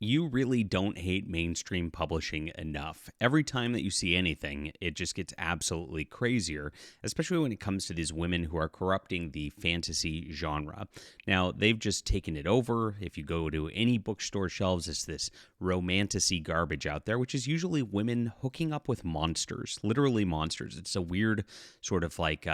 You really don't hate mainstream publishing enough. Every time that you see anything, it just gets absolutely crazier, especially when it comes to these women who are corrupting the fantasy genre. Now, they've just taken it over. If you go to any bookstore shelves, it's this romantasy garbage out there, which is usually women hooking up with monsters, literally monsters. It's a weird sort of like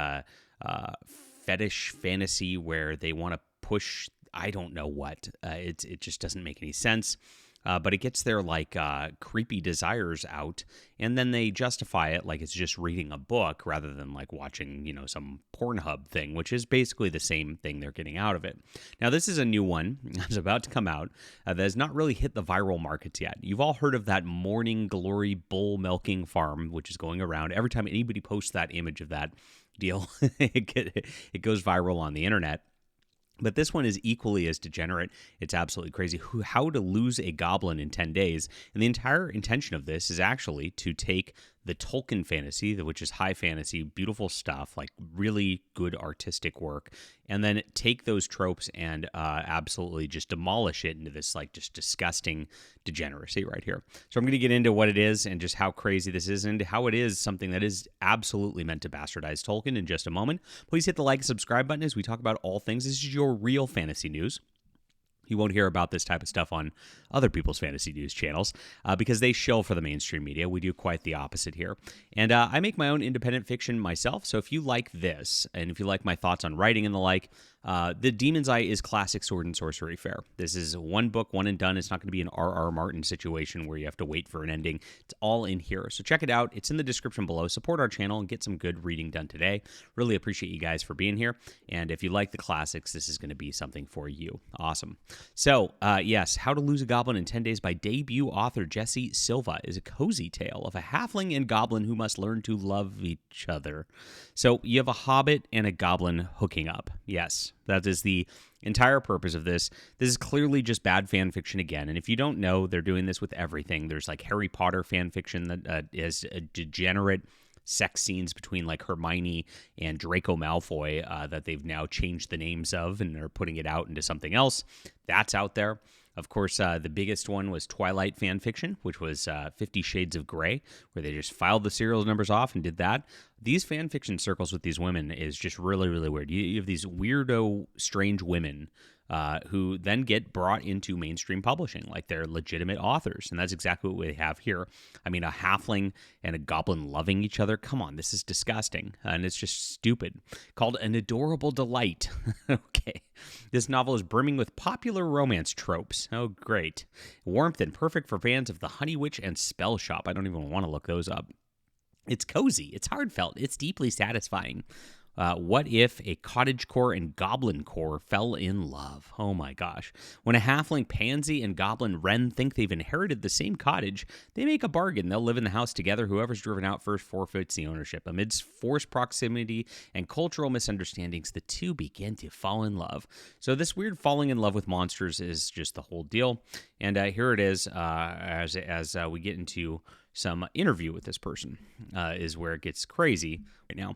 fetish fantasy where they want to push I don't know what. It just doesn't make any sense. But it gets their like creepy desires out, and then they justify it like it's just reading a book rather than like watching, some Pornhub thing, which is basically the same thing they're getting out of it. Now, this is a new one that's about to come out that has not really hit the viral markets yet. You've all heard of that morning glory bull milking farm, which is going around. Every time anybody posts that image of that deal, it goes viral on the internet. But this one is equally as degenerate. It's absolutely crazy. How to lose a goblin in 10 days. And the entire intention of this is actually to take the Tolkien fantasy, which is high fantasy, beautiful stuff, like really good artistic work, and then take those tropes and absolutely just demolish it into this like just disgusting degeneracy right here. So I'm going to get into what it is and just how crazy this is and how it is something that is absolutely meant to bastardize Tolkien in just a moment. Please hit the like and subscribe button as we talk about all things. This is your real fantasy news. You won't hear about this type of stuff on other people's fantasy news channels because they shill for the mainstream media. We do quite the opposite here. And I make my own independent fiction myself. So if you like this, and if you like my thoughts on writing and the like, The Demon's Eye is classic sword and sorcery fare. This is one book, one and done. It's not going to be an R.R. Martin situation where you have to wait for an ending. It's all in here. So check it out. It's in the description below. Support our channel and get some good reading done today. Really appreciate you guys for being here. And if you like the classics, this is going to be something for you. Awesome. So, yes, How to Lose a Goblin in 10 Days by debut author Jessie Sylva is a cozy tale of a halfling and goblin who must learn to love each other. So you have a hobbit and a goblin hooking up. Yes, that is the entire purpose of this. This is clearly just bad fan fiction again. And if you don't know, they're doing this with everything. There's like Harry Potter fan fiction that is a degenerate sex scenes between like Hermione and Draco Malfoy that they've now changed the names of and they're putting it out into something else. That's out there. Of course, the biggest one was Twilight fan fiction, which was 50 Shades of Grey, where they just filed the serial numbers off and did that. These fan fiction circles with these women is just really, really weird. You have these weirdo, strange women who then get brought into mainstream publishing like they're legitimate authors. And that's exactly what we have here. I mean, a halfling and a goblin loving each other. Come on, this is disgusting. And it's just stupid. Called An Adorable Delight. Okay. This novel is brimming with popular romance tropes. Oh, great. Warmth and perfect for fans of The Honey Witch and Spell Shop. I don't even want to look those up. It's cozy. It's heartfelt. It's deeply satisfying. What if a cottagecore and goblin core fell in love? Oh my gosh. When a halfling pansy and goblin wren think they've inherited the same cottage, they make a bargain. They'll live in the house together. Whoever's driven out first forfeits the ownership. Amidst forced proximity and cultural misunderstandings, the two begin to fall in love. So this weird falling in love with monsters is just the whole deal. And here it is as we get into some interview with this person is where it gets crazy right now.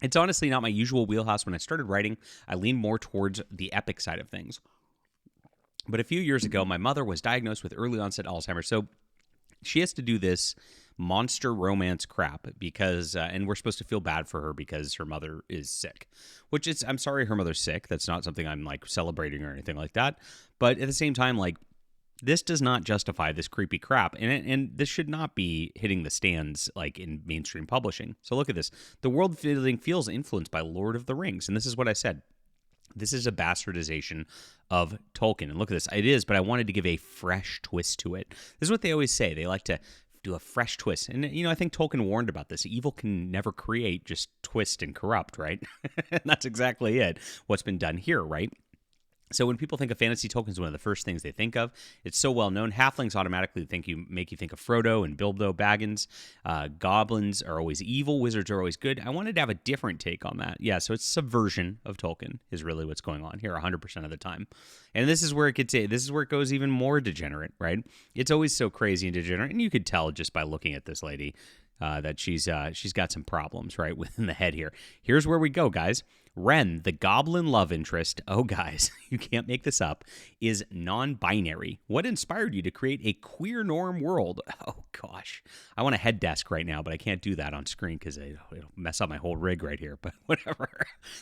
It's honestly not my usual wheelhouse. When I started writing, I leaned more towards the epic side of things. But a few years ago, my mother was diagnosed with early onset Alzheimer's, so she has to do this monster romance crap because, and we're supposed to feel bad for her because her mother is sick. Which is, I'm sorry her mother's sick. That's not something I'm like celebrating or anything like that. But at the same time, like, this does not justify this creepy crap, and this should not be hitting the stands like in mainstream publishing. So look at this. The world building feels influenced by Lord of the Rings, and this is what I said. This is a bastardization of Tolkien. And look at this. It is, but I wanted to give a fresh twist to it. This is what they always say. They like to do a fresh twist. And, I think Tolkien warned about this. Evil can never create, just twist and corrupt, right? And that's exactly it. What's been done here, right? So when people think of fantasy, Tolkien is one of the first things they think of. It's so well known. Halflings automatically make you think of Frodo and Bilbo Baggins. Goblins are always evil. Wizards are always good. I wanted to have a different take on that. Yeah, so it's subversion of Tolkien is really what's going on here 100% of the time. And this is where it goes even more degenerate, right? It's always so crazy and degenerate, and you could tell just by looking at this lady that she's got some problems right within the head here. Here's where we go, guys. Ren, the goblin love interest, oh guys, you can't make this up, is non-binary. What inspired you to create a queer norm world? Oh gosh, I want a head desk right now, but I can't do that on screen because it'll mess up my whole rig right here, but whatever.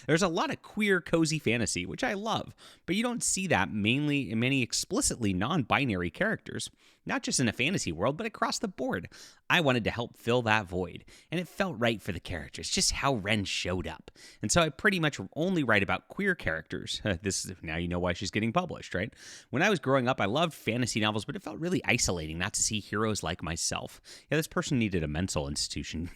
There's a lot of queer, cozy fantasy, which I love, but you don't see that mainly in many explicitly non-binary characters, not just in a fantasy world, but across the board. I wanted to help fill that void, and it felt right for the characters, just how Ren showed up. And so I pretty much only write about queer characters. Now you know why she's getting published, right? When I was growing up, I loved fantasy novels, but it felt really isolating not to see heroes like myself. Yeah, this person needed a mental institution,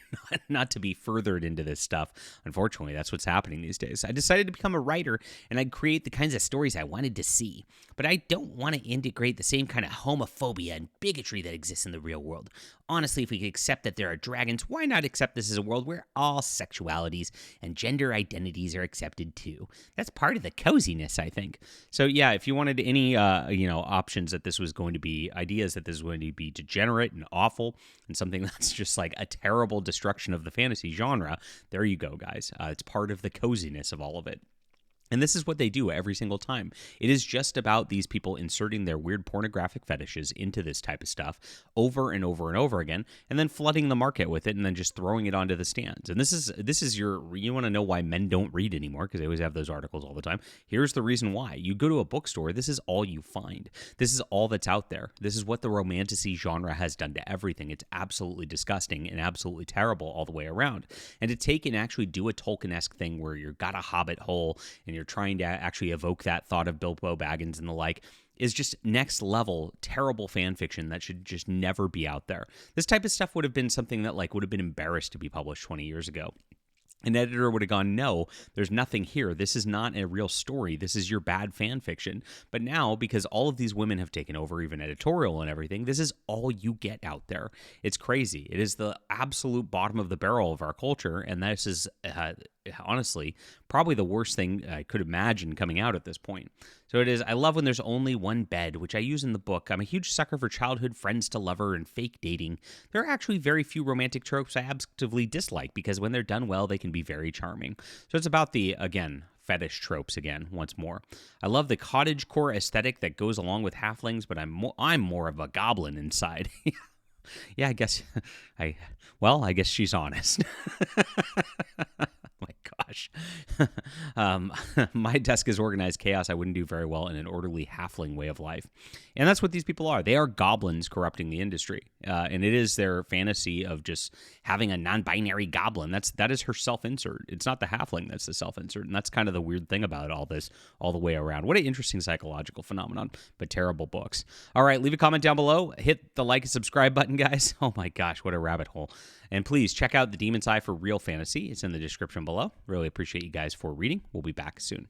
not to be furthered into this stuff. Unfortunately, that's what's happening these days. I decided to become a writer, and I'd create the kinds of stories I wanted to see. But I don't want to integrate the same kind of homophobia and bigotry that exists in the real world. Honestly, if we could accept that there are dragons, why not accept this as a world where all sexualities and gender identities are accepted too? That's part of the coziness, I think. So yeah, if you wanted any options that this was going to be, ideas that this was going to be degenerate and awful and something that's just like a terrible destruction of the fantasy genre, there you go, guys. It's part of the coziness of all of it. And this is what they do every single time. It is just about these people inserting their weird pornographic fetishes into this type of stuff over and over and over again, and then flooding the market with it, and then just throwing it onto the stands. And this is you want to know why men don't read anymore, because they always have those articles all the time. Here's the reason why. You go to a bookstore, this is all you find. This is all that's out there. This is what the romantasy genre has done to everything. It's absolutely disgusting and absolutely terrible all the way around. And to take and actually do a Tolkien-esque thing where you've got a hobbit hole and you're trying to actually evoke that thought of Bilbo Baggins and the like is just next level terrible fan fiction that should just never be out there. This type of stuff would have been something that would have been embarrassed to be published 20 years ago. An editor would have gone, no, there's nothing here. This is not a real story. This is your bad fan fiction. But now, because all of these women have taken over, even editorial and everything, this is all you get out there. It's crazy. It is the absolute bottom of the barrel of our culture, and this is honestly probably the worst thing I could imagine coming out at this point. So it is. I love when there's only one bed, which I use in the book. I'm a huge sucker for childhood friends to lover and fake dating. There are actually very few romantic tropes I absolutely dislike because when they're done well, they can be very charming. So it's about the, again, fetish tropes again, once more. I love the cottagecore aesthetic that goes along with halflings, but I'm more of a goblin inside. Yeah, I guess she's honest. My gosh. My desk is organized chaos. I wouldn't do very well in an orderly halfling way of life. And that's what these people are. They are goblins corrupting the industry. And it is their fantasy of just having a non-binary goblin. That is her self-insert. It's not the halfling that's the self-insert. And that's kind of the weird thing about all this all the way around. What an interesting psychological phenomenon, but terrible books. All right, leave a comment down below. Hit the like and subscribe button, guys. Oh my gosh, what a rabbit hole. And please check out The Demon's Eye for Real Fantasy. It's in the description below. Really appreciate you guys for reading. We'll be back soon.